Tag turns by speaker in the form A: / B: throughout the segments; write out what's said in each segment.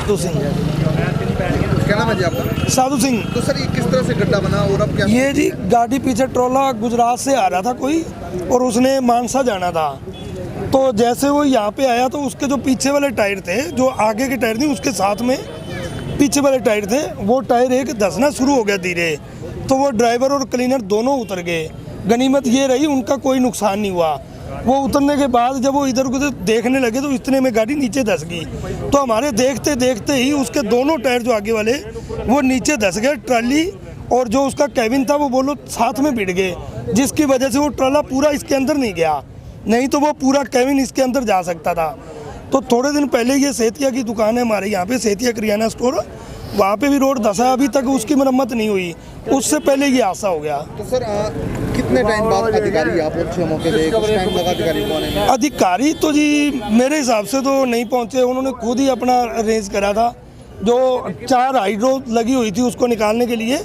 A: साधु सिंह।
B: क्या नाम है जी आपका?
A: साधु सिंह।
B: तो सर ये किस तरह से गड्ढा बना और अब क्या?
A: ये जी गाड़ी पीछे ट्रोला गुजरात से आ रहा था कोई, और उसने मानसा जाना था। तो जैसे वो यहाँ पे आया तो उसके जो पीछे वाले टायर थे, जो आगे के टायर थे उसके साथ में पीछे वाले टायर थे, वो टायर एक धंसना शुरू हो गया धीरे। तो वो ड्राइवर और क्लीनर दोनों उतर गए। गनीमत ये रही उनका कोई नुकसान नहीं हुआ। वो उतरने के बाद जब वो इधर उधर देखने लगे तो इतने में गाड़ी नीचे धंस गई। तो हमारे देखते देखते ही उसके दोनों टायर जो आगे वाले वो नीचे धंस गए। ट्राली और जो उसका कैबिन था वो बोलो साथ में भिड़ गए, जिसकी वजह से वो ट्राला पूरा इसके अंदर नहीं गया, नहीं तो वो पूरा कैबिन इसके अंदर जा सकता था। तो थोड़े दिन पहले ये सेतिया की दुकान है हमारे यहाँ पे, सेतिया किराना स्टोर, वहाँ पे भी रोड धंसा, अभी तक उसकी मरम्मत नहीं हुई। उससे पहले ये हादसा हो गया।
B: तो सर कितने टाइम बाद अधिकारी आप पहुंचे मौके पे? कुछ टाइम लगा अधिकारी को आने में?
A: अधिकारी तो जी मेरे हिसाब से तो नहीं पहुँचे, उन्होंने खुद ही अपना अरेंज करा था। जो 4 हाइड्रो लगी हुई थी उसको निकालने के लिए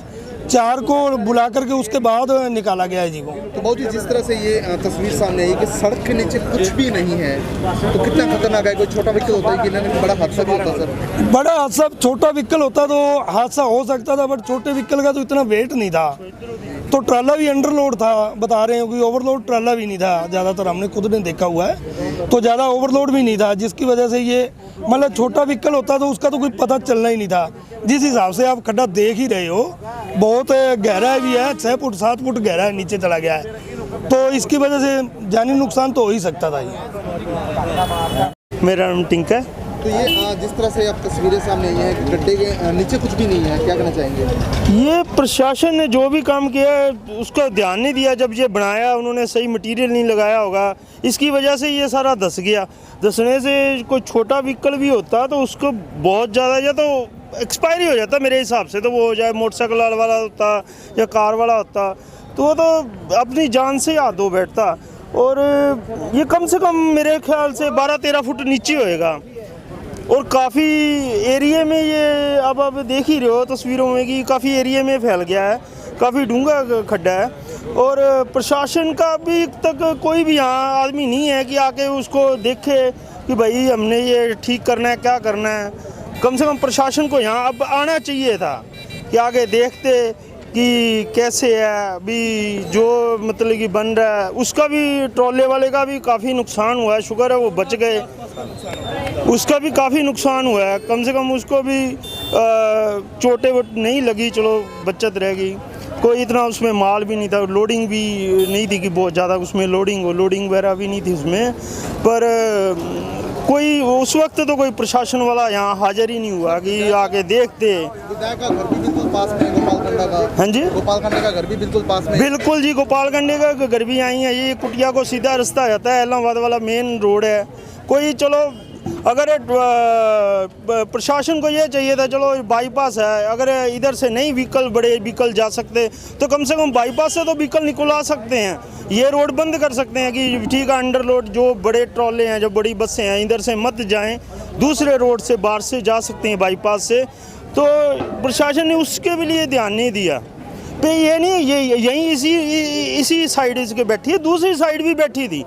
A: 4 को बुला करके उसके बाद निकाला गया है जी वो।
B: तो बहुत ही जिस तरह से ये तस्वीर सामने आई कि सड़क के नीचे कुछ भी नहीं है, तो कितना खतरनाक है। कोई छोटा व्हीकल होता है कि नहीं, बड़ा हादसा भी होता सर? बड़ा
A: हादसा, छोटा व्हीकल होता तो हादसा हो सकता था, बट छोटे व्हीकल का तो इतना वेट नहीं था। तो ट्राला भी अंडरलोड था बता रहे हैं, कोई ओवरलोड ट्राला भी नहीं था ज़्यादातर, हमने खुद ने देखा हुआ है। तो ज़्यादा ओवरलोड भी नहीं था, जिसकी वजह से ये मतलब छोटा व्हीकल होता तो उसका तो कोई पता चलना ही नहीं था। जिस हिसाब से आप खड्डा देख ही रहे हो, बहुत गहरा भी है, 6 फुट 7 फुट गहरा है, नीचे चला गया है। तो इसकी वजह से जानी नुकसान तो हो ही सकता था ये।
C: मेरा नाम टिंक है।
B: तो ये जिस तरह से आप तस्वीरें सामने आई हैं कि गड्ढे के नीचे कुछ भी नहीं है, क्या कहना चाहेंगे?
C: ये प्रशासन ने जो भी काम किया है उसका ध्यान नहीं दिया। जब ये बनाया उन्होंने सही मटेरियल नहीं लगाया होगा, इसकी वजह से ये सारा धंस गया। धंसने से कोई छोटा व्हीकल भी होता तो उसको बहुत ज़्यादा या तो एक्सपायरी हो जाता मेरे हिसाब से, तो वो हो जाए मोटरसाइकिल वाला होता या कार वाला होता तो वो तो अपनी जान से हाथ धो बैठता। और ये कम से कम मेरे ख्याल से 12-13 फुट नीचे होएगा, और काफ़ी एरिया में ये अब देख ही रहे हो तस्वीरों में कि काफ़ी एरिया में फैल गया है, काफ़ी डूंगा खड्डा है। और प्रशासन का अभी तक कोई भी यहाँ आदमी नहीं है कि आके उसको देखे कि भाई हमने ये ठीक करना है, क्या करना है। कम से कम प्रशासन को यहाँ अब आना चाहिए था कि आगे देखते कि कैसे है अभी जो मतलब कि बन रहा है। उसका भी ट्रॉले वाले का भी काफ़ी नुकसान हुआ है, शुक्र है वो बच गए, उसका भी काफ़ी नुकसान हुआ है। कम से कम उसको भी चोटें वोट नहीं लगी, चलो बचत रहेगी। कोई इतना उसमें माल भी नहीं था, लोडिंग भी नहीं थी कि बहुत ज़्यादा उसमें लोडिंग वगैरह भी नहीं थी उसमें। पर कोई उस वक्त तो कोई प्रशासन वाला यहाँ हाजिर ही नहीं हुआ कि आके देखते।
B: विधायक का घर भी बिल्कुल पास में, गोपालकंडा का।
C: हाँ जी,
B: गोपालकंडा का घर भी बिल्कुल पास में।
C: बिल्कुल जी, गोपालकंडे का घर भी आई है। ये कुटिया को सीधा रास्ता जाता है, इलाहाबाद वाला मेन रोड है। कोई चलो अगर प्रशासन को ये चाहिए था, चलो बाईपास है, अगर इधर से नहीं बड़े व्हीकल जा सकते तो कम से कम बाईपास से तो व्हीकल निकलवा सकते हैं। ये रोड बंद कर सकते हैं कि ठीक है अंडरलोड जो बड़े ट्रॉले हैं, जो बड़ी बसें हैं, इधर से मत जाएं, दूसरे रोड से बाहर से जा सकते हैं बाईपास से। तो प्रशासन ने उसके भी लिए ध्यान नहीं दिया। पे ये नहीं, ये यहीं इसी साइड इसके बैठी है, दूसरी साइड भी बैठी थी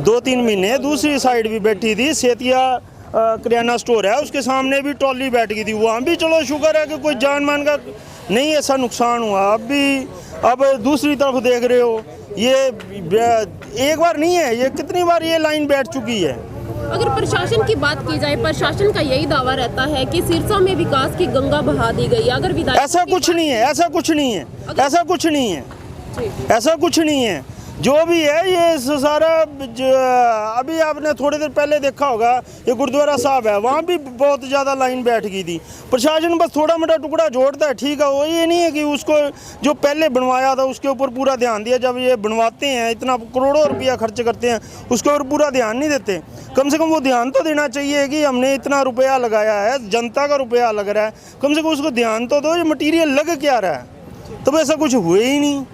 C: 2-3 महीने, दूसरी साइड भी बैठी थी। सेतिया किराना स्टोर है, उसके सामने भी ट्रॉली बैठ गई थी, वहाँ भी चलो शुक्र है कि कोई जान मान का नहीं ऐसा नुकसान हुआ। अब दूसरी तरफ देख रहे हो, ये एक बार नहीं है, ये कितनी बार ये लाइन बैठ चुकी है।
D: अगर प्रशासन की बात की जाए, प्रशासन का यही दावा रहता है कि सिरसा में विकास की गंगा बहा दी गई। अगर विधायक
C: ऐसा कुछ नहीं है, ऐसा कुछ नहीं है, ऐसा कुछ नहीं है, ऐसा कुछ नहीं है। जो भी है ये सारा अभी आपने थोड़ी देर पहले देखा होगा, ये गुरुद्वारा साहब है, वहाँ भी बहुत ज़्यादा लाइन बैठ गई थी। प्रशासन बस थोड़ा मोटा टुकड़ा जोड़ता है, ठीक है, वो ये नहीं है कि उसको जो पहले बनवाया था उसके ऊपर पूरा ध्यान दिया। जब ये बनवाते हैं इतना करोड़ों रुपया खर्च करते हैं, उसके ऊपर पूरा ध्यान नहीं देते। कम से कम वो ध्यान तो देना चाहिए कि हमने इतना रुपया लगाया है, जनता का रुपया लग रहा है, कम से कम उसको ध्यान तो दो ये मटीरियल लग क्या रहा है। तब ऐसा कुछ हुए ही नहीं।